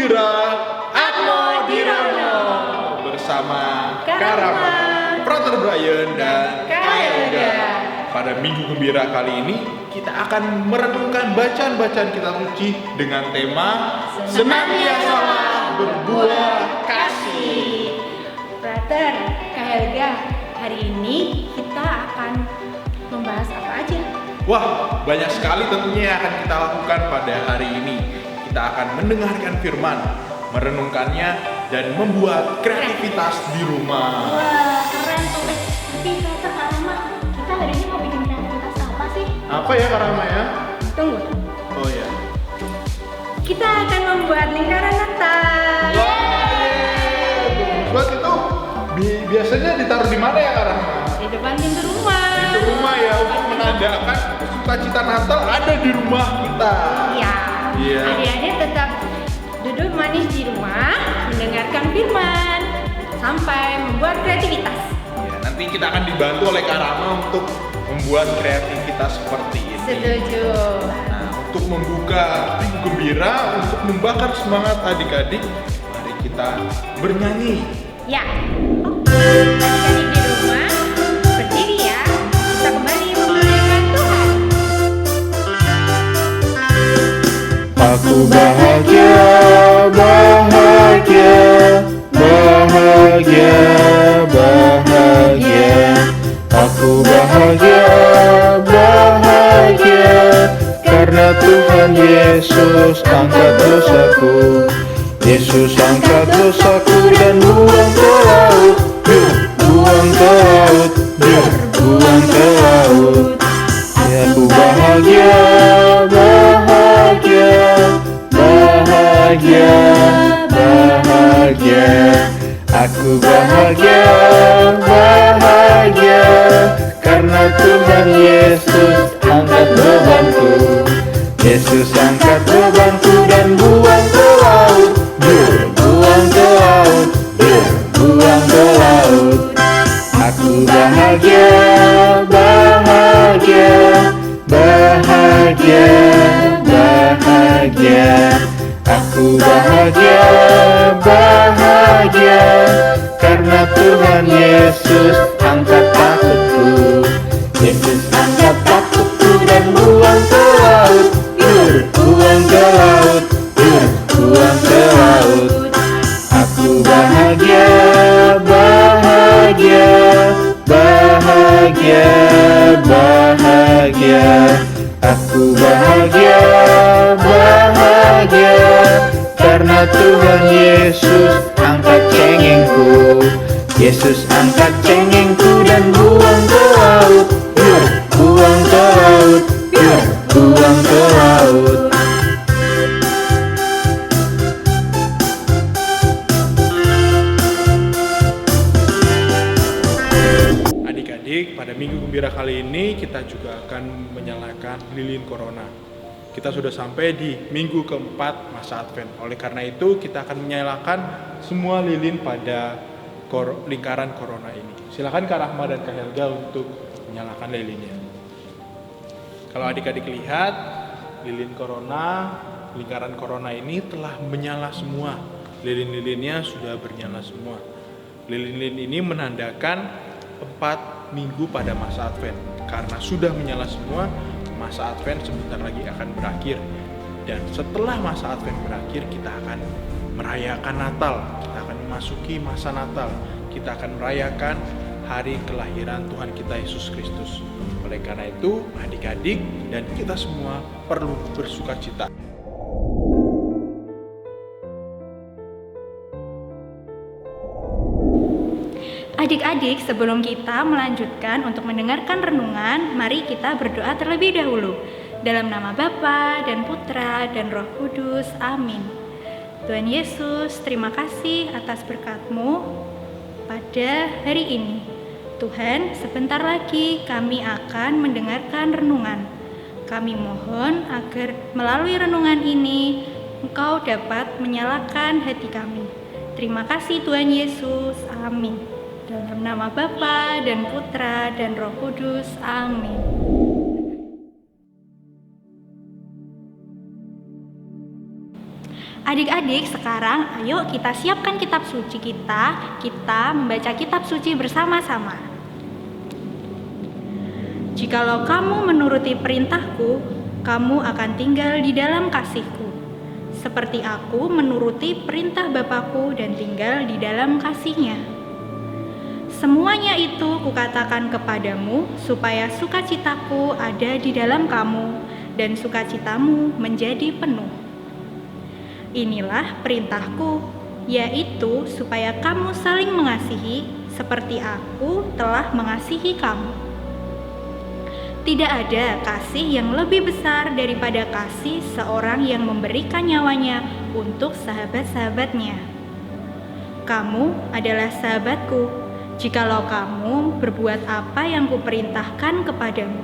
Gembira Atmo Dirono bersama Karama, Frater Brian dan Kaelga. Pada Minggu Gembira kali ini kita akan merenungkan bacaan-bacaan kitab suci dengan tema Senantiasa Berbuah Kasih. Frater, Kaelga, hari ini kita akan membahas apa aja? Wah, banyak sekali tentunya yang akan kita lakukan pada hari ini. Kita akan mendengarkan firman, merenungkannya, dan membuat kreativitas di rumah. Wah, keren tuh. Tapi Frater, Karama, kita hari ini mau bikin kreativitas apa sih? Apa ya Karama ya? Tunggu. Oh ya. Kita akan membuat lingkaran Natal. Buat itu biasanya ditaruh di mana ya Karama? Di depan pintu rumah. Di rumah ya, untuk menandakan sukacita Natal ada di rumah kita. Iya. Iya. Adik-adik tetap duduk manis di rumah, mendengarkan firman, sampai membuat kreativitas. Ya, nanti kita akan dibantu oleh Karama untuk membuat kreativitas seperti ini. Setuju. Nah, untuk membuka Minggu Gembira, untuk membakar semangat adik-adik, mari kita bernyanyi. Ya. Oke, adik-adik di rumah, berdiri ya. Kita kembali memuliakan Tuhan. Aku bahagia, bahagia, bahagia, bahagia. Aku bahagia, bahagia, karena Tuhan Yesus angkat dosaku. Yesus angkat dosaku dan buang ke laut, buang ke laut, buang ke laut. Aku bahagia, bahagia, bahagia, bahagia. Aku bahagia, bahagia, karena Tuhan Yesus angkat bebanku. Yesus angkat bebanku dan buang ke laut, buang ke laut, buang ke laut. Aku bahagia, bahagia, bahagia, bahagia. Aku bahagia, bahagia, karena Tuhan Yesus angkat takutku. Yesus angkat takutku dan buang ke laut, buang ke laut, buang ke laut. Aku bahagia, bahagia, bahagia, bahagia. Aku bahagia, bahagia, karena Tuhan Yesus angkat cengengku. Yesus angkat cengengku dan buang ke laut, buang ke laut, buang ke laut. Adik-adik, pada Minggu Gembira kali ini kita juga akan menyalakan lilin corona. Kita sudah sampai di minggu keempat masa Advent. Oleh karena itu, kita akan menyalakan semua lilin pada lingkaran corona ini. Silakan Kak Rahma dan Kak Helga untuk menyalakan lilinnya. Kalau adik-adik lihat, lingkaran corona ini telah menyala semua. Lilin-lilinnya sudah bernyala semua. Lilin-lilin ini menandakan 4 minggu pada masa Advent. Karena sudah menyala semua, masa Advent sebentar lagi akan berakhir. Dan setelah masa Advent berakhir, kita akan merayakan Natal. Kita akan memasuki masa Natal. Kita akan merayakan hari kelahiran Tuhan kita Yesus Kristus. Oleh karena itu, adik-adik dan kita semua perlu bersukacita. Adik-adik, sebelum kita melanjutkan untuk mendengarkan renungan, mari kita berdoa terlebih dahulu. Dalam nama Bapa dan Putra dan Roh Kudus. Amin. Tuhan Yesus, terima kasih atas berkat-Mu pada hari ini. Tuhan, sebentar lagi kami akan mendengarkan renungan. Kami mohon agar melalui renungan ini, Engkau dapat menyalakan hati kami. Terima kasih Tuhan Yesus. Amin. Dalam nama Bapa dan Putra dan Roh Kudus. Amin. Adik-adik, sekarang ayo kita siapkan kitab suci kita membaca kitab suci bersama-sama. Jikalau kamu menuruti perintahku, kamu akan tinggal di dalam kasihku, seperti aku menuruti perintah Bapakku dan tinggal di dalam kasihnya. Semuanya itu kukatakan kepadamu, supaya sukacitaku ada di dalam kamu, dan sukacitamu menjadi penuh. Inilah perintahku, yaitu supaya kamu saling mengasihi, seperti aku telah mengasihi kamu. Tidak ada kasih yang lebih besar daripada kasih seorang yang memberikan nyawanya untuk sahabat-sahabatnya. Kamu adalah sahabatku, jikalau kamu berbuat apa yang kuperintahkan kepadamu.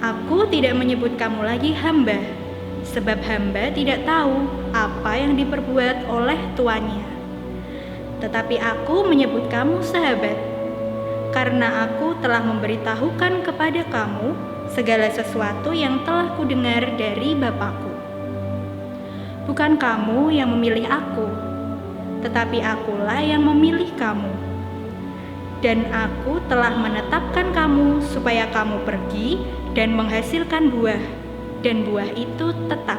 Aku tidak menyebut kamu lagi hamba, sebab hamba tidak tahu apa yang diperbuat oleh tuannya. Tetapi aku menyebut kamu sahabat, karena aku telah memberitahukan kepada kamu segala sesuatu yang telah kudengar dari Bapakku. Bukan kamu yang memilih aku, tetapi akulah yang memilih kamu. Dan aku telah menetapkan kamu supaya kamu pergi dan menghasilkan buah, dan buah itu tetap,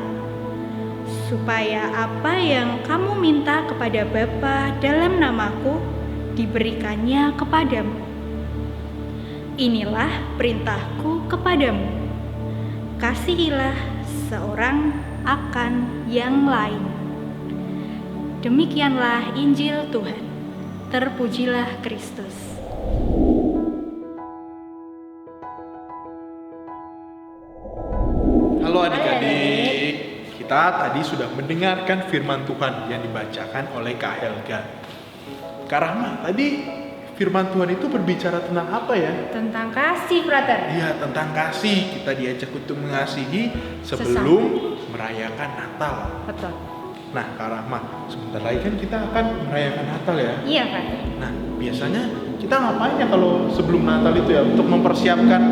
supaya apa yang kamu minta kepada Bapa dalam namaku diberikannya kepadamu. Inilah perintahku kepadamu, kasihilah seorang akan yang lain. Demikianlah Injil Tuhan. Terpujilah Kristus. Halo adik-adik, kita tadi sudah mendengarkan firman Tuhan yang dibacakan oleh Kak Helga. Kak Rahma, tadi firman Tuhan itu berbicara tentang apa ya? Tentang kasih, brother. Iya, tentang kasih. Kita diajak untuk mengasihi sebelum merayakan Natal. Betul. Nah, Kak Rahma, sebentar lagi kan kita akan merayakan Natal ya? Iya, Kak. Nah, biasanya kita ngapain ya kalau sebelum Natal itu ya untuk mempersiapkan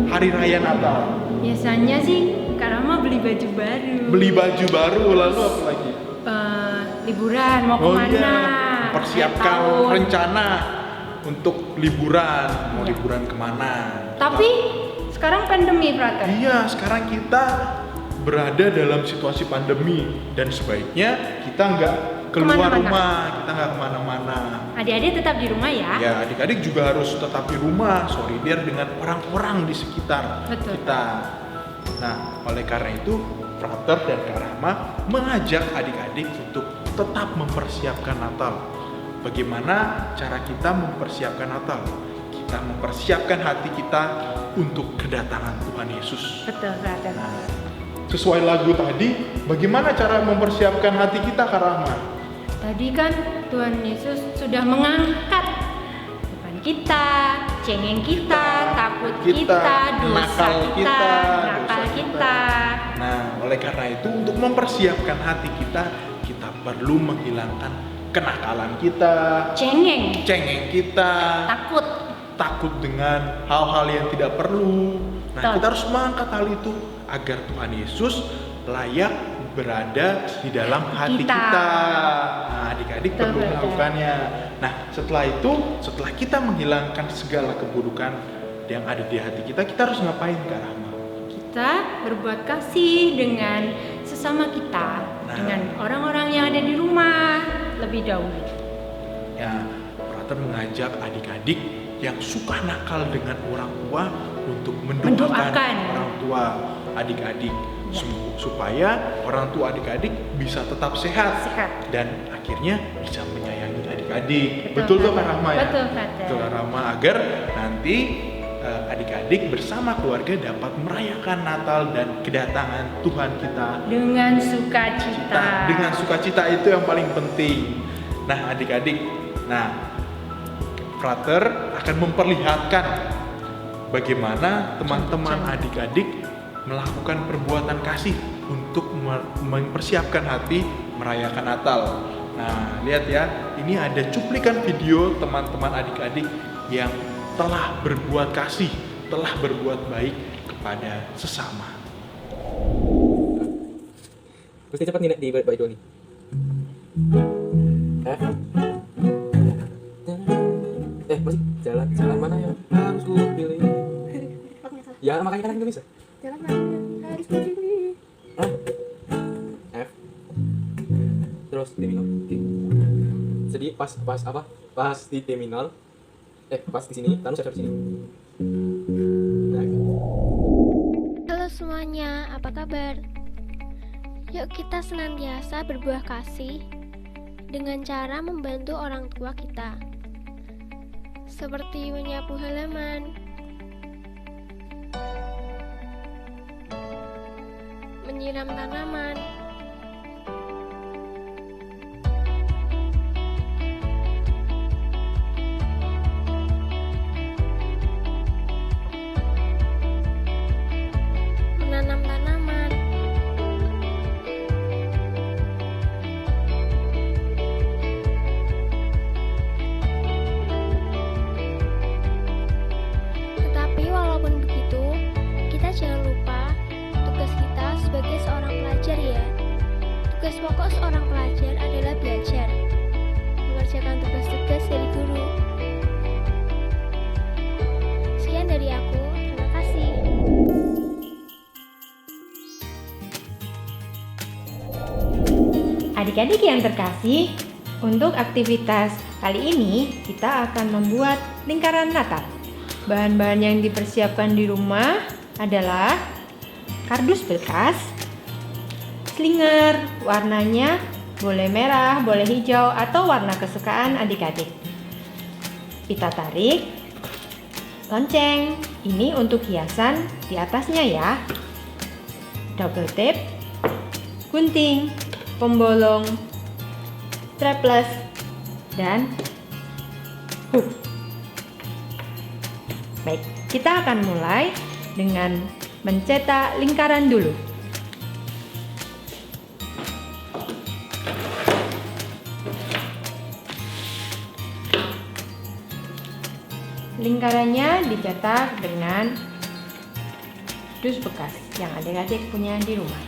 hari raya Natal? Biasanya sih Kak Rama beli baju baru. Beli baju baru, lalu apa lagi? Liburan mau kemana? Persiapkan Akhir tahun. rencana untuk liburan, mau liburan kemana? Tapi sekarang pandemi, brother. Iya, sekarang kita berada dalam situasi pandemi dan sebaiknya kita nggak keluar Kemana-mana. rumah, kita nggak kemana-mana. Adik-adik tetap di rumah ya. Ya, adik-adik juga harus tetap di rumah, solidar dengan orang-orang di sekitar Betul. kita. Nah, oleh karena itu, Frater dan Kak Rahma mengajak adik-adik untuk tetap mempersiapkan Natal. Bagaimana cara kita mempersiapkan Natal? Kita mempersiapkan hati kita untuk kedatangan Tuhan Yesus. Betul, brother. Nah, sesuai lagu tadi, bagaimana cara mempersiapkan hati kita, Kak Rahma? Tadi kan Tuhan Yesus sudah mengangkat beban kita, cengeng kita, takut kita, dosa nakal kita, nakal dosa kita. Nah, oleh karena itu untuk mempersiapkan hati kita, kita perlu menghilangkan kenakalan kita, Cengeng, cengeng kita, takut dengan hal-hal yang tidak perlu. Nah, Betul. kita harus mengangkat hal itu agar Tuhan Yesus layak berada di dalam hati kita. Nah, adik-adik Betul, perlu betul. melakukannya. Nah, setelah itu, setelah kita menghilangkan segala keburukan yang ada di hati kita harus ngapain, Kak Rahma? kita berbuat kasih dengan sesama kita, Nah. dengan orang-orang yang ada di rumah lebih dahulu. Ya, Frater mengajak adik-adik yang suka nakal dengan orang tua untuk mendoakan Mendoakan. orang tua adik-adik Ya. supaya orang tua adik-adik bisa tetap sehat Sehat. dan akhirnya bisa menyayangi adik-adik. Betul, Betul tuh Kak Frater. Rahma ya? Betul, Frater. Betul Kak Rahma, agar nanti adik-adik bersama keluarga dapat merayakan Natal dan kedatangan Tuhan kita Dengan sukacita. dengan sukacita. Itu yang paling penting. Nah, adik-adik, Frater akan memperlihatkan bagaimana teman-teman adik-adik melakukan perbuatan kasih untuk mempersiapkan hati merayakan Natal. Nah, lihat ya, ini ada cuplikan video teman-teman adik-adik yang telah berbuat kasih, telah berbuat baik kepada sesama. Mesti cepat nih di bait dulu nih. F. Masih jalan mana yang harus ku pilih? Ya makanya kan nggak bisa. Jalan mana yang harus kupilih? F. Terus D minor. Oke. Jadi pas apa? Pas di D minor. Pas di sini, taruh siap di sini. Nah, Halo semuanya, apa kabar? Yuk kita senantiasa berbuah kasih dengan cara membantu orang tua kita, seperti menyapu halaman, menyiram tanaman, menanam tanaman, tetapi walaupun begitu, kita jangan lupa tugas kita sebagai seorang pelajar ya. Tugas pokok seorang pelajar adalah belajar, mengerjakan tugas-tugas dari guru. Sekian dari aku, terima kasih. Adik-adik yang terkasih, untuk aktivitas kali ini kita akan membuat lingkaran Natal. Bahan-bahan yang dipersiapkan di rumah adalah kardus bekas, slinger, warnanya boleh merah, boleh hijau, atau warna kesukaan adik-adik. Pita tarik, lonceng, ini untuk hiasan di atasnya ya. Double tape, gunting, pembolong, strapless, dan hook. Baik, kita akan mulai dengan mencetak lingkaran dulu. Lingkarannya dicetak dengan dus bekas yang adik-adik punya di rumah.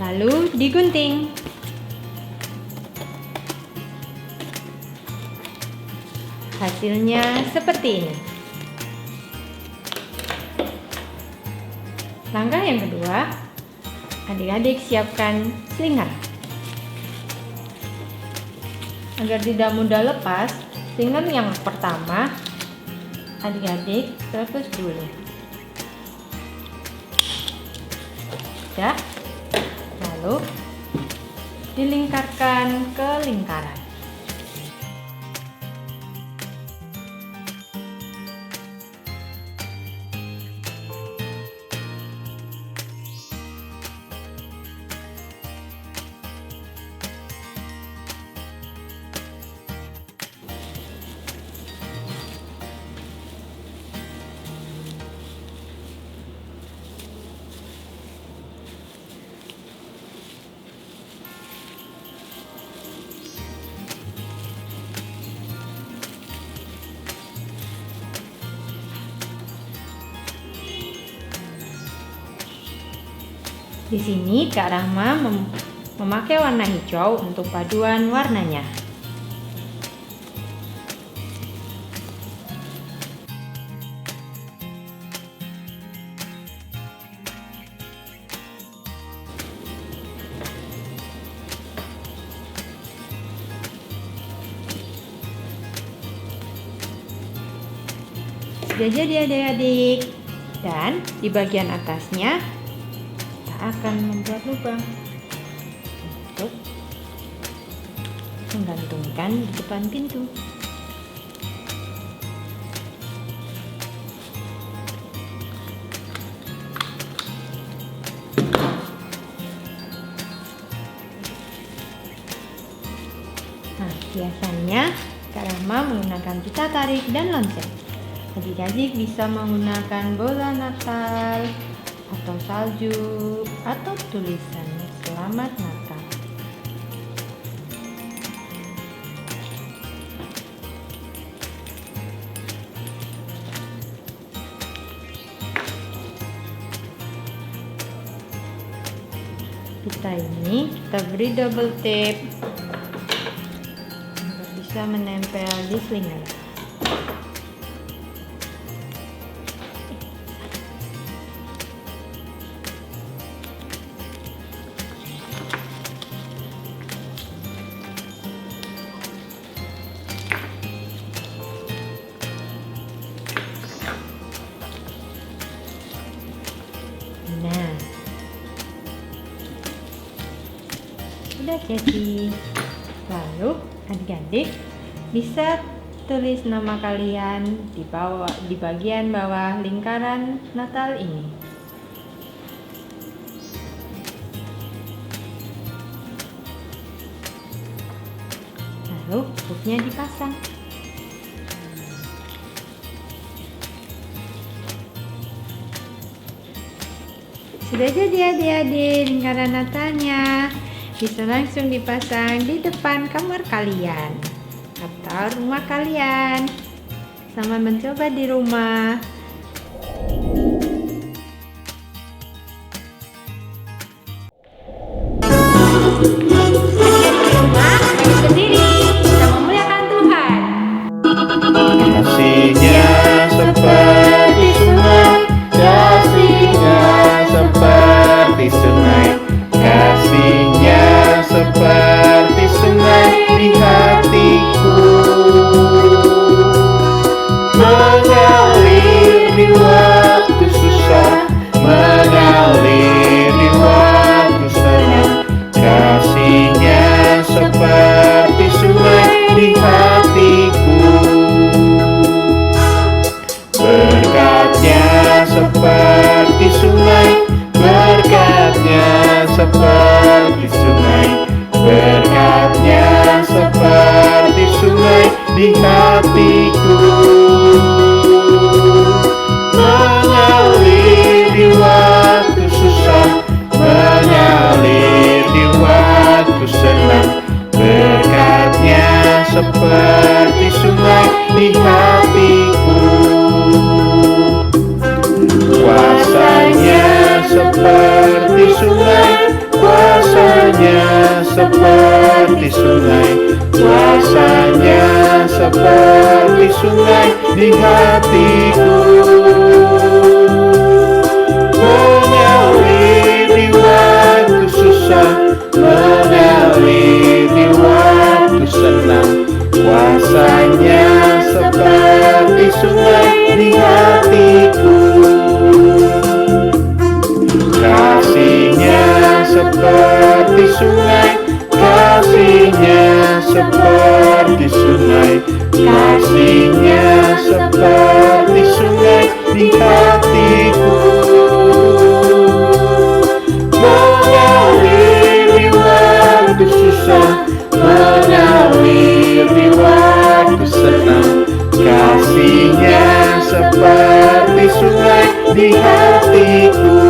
Lalu digunting. Hasilnya seperti ini. Langkah yang kedua, adik-adik siapkan slinger. Agar tidak mudah lepas, slinger yang pertama adik-adik terus dulu. Ya. Lalu dilingkarkan ke lingkaran. Di sini Kak Rahma memakai warna hijau untuk paduan warnanya. Sudah jadi adik-adik, dan di bagian atasnya akan membuat lubang untuk menggantungkan di depan pintu. Nah, biasanya Kak Rahma menggunakan pita tarik dan lonceng. Adik-adik bisa menggunakan bola Natal atau salju, atau tulisan Selamat Natal. Pita ini kita beri double tape agar bisa menempel di selingan. Nah, sudah jadi. Lalu adik-adik bisa tulis nama kalian di bagian bawah lingkaran Natal ini. Lalu booknya dipasang. Sudah jadi adik-adik lingkaran Natalnya. Bisa langsung dipasang di depan kamar kalian atau rumah kalian. Selamat mencoba di rumah. Sendiri kita memuliakan Tuhan. Kasihnya seperti sungai, kasihnya seperti sungai, kasihnya seperti sungai di hatiku, mengalir di waktu susah, mengalir di waktu senang. Kasihnya seperti sungai di hatiku, berkatnya seperti sungai, berkatnya seperti sungai, berkatnya seperti sungai di hatiku, mengalir di waktu susah, mengalir di waktu senang. Berkatnya seperti sungai di hatiku, kuasanya seperti sungai, kuasanya seperti sungai, kuasanya seperti sungai di hatiku, mengalir di waktu susah, mengalir di waktu senang. Kuasanya seperti sungai di hatiku, kasihnya seperti sungai, kasihnya seperti sungai, kasihnya seperti sungai di hatiku, mengalir di waktu susah, mengalir di waktu senang. Kasihnya seperti sungai di hatiku.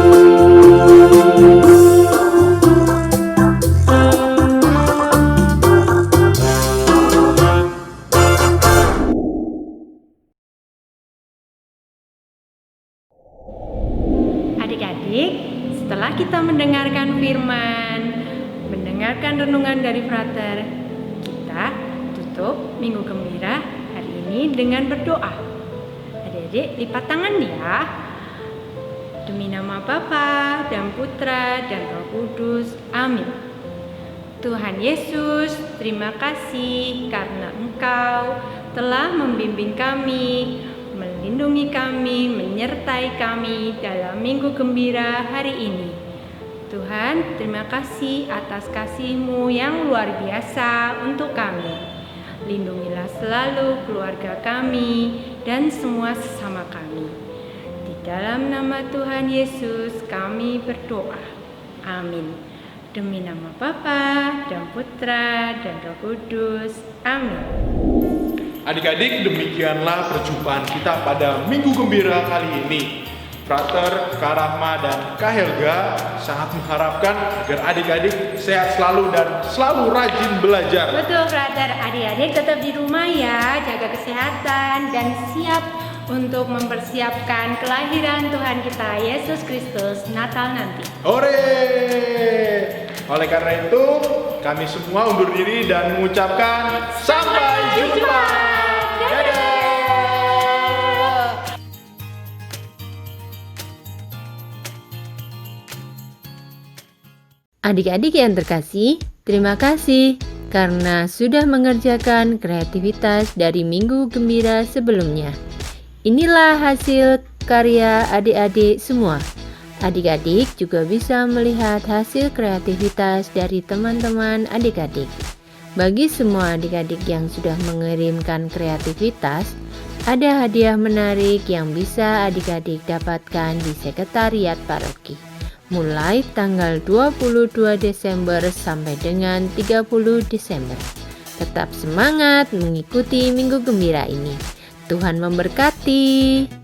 Adik-adik, setelah kita mendengarkan firman, mendengarkan renungan dari Frater, kita tutup Minggu Gembira hari ini dengan berdoa. Adik-adik lipat tangan ya. Demi nama Bapa dan Putra dan Roh Kudus. Amin. Tuhan Yesus, terima kasih karena Engkau telah membimbing kami, melindungi kami, menyertai kami dalam Minggu Gembira hari ini. Tuhan, terima kasih atas kasih-Mu yang luar biasa untuk kami. Lindungilah selalu keluarga kami dan semua sesama kami. Di dalam nama Tuhan Yesus kami berdoa. Amin. Demi nama Bapa dan Putra dan Roh Kudus. Amin. Adik-adik, demikianlah perjumpaan kita pada Minggu Gembira kali ini. Frater, Kak Rahma, dan Kak Helga sangat mengharapkan agar adik-adik sehat selalu dan selalu rajin belajar. Betul, Frater. Adik-adik tetap di rumah ya, jaga kesehatan dan siap untuk mempersiapkan kelahiran Tuhan kita Yesus Kristus Natal nanti. Hore! Oleh karena itu, kami semua undur diri dan mengucapkan sampai jumpa. Dadah! Adik-adik yang terkasih, terima kasih karena sudah mengerjakan kreativitas dari Minggu Gembira sebelumnya. Inilah hasil karya adik-adik semua. Adik-adik juga bisa melihat hasil kreativitas dari teman-teman adik-adik. Bagi semua adik-adik yang sudah mengirimkan kreativitas, ada hadiah menarik yang bisa adik-adik dapatkan di sekretariat paroki, mulai tanggal 22 Desember sampai dengan 30 Desember. Tetap semangat mengikuti Minggu Gembira ini. Tuhan memberkati.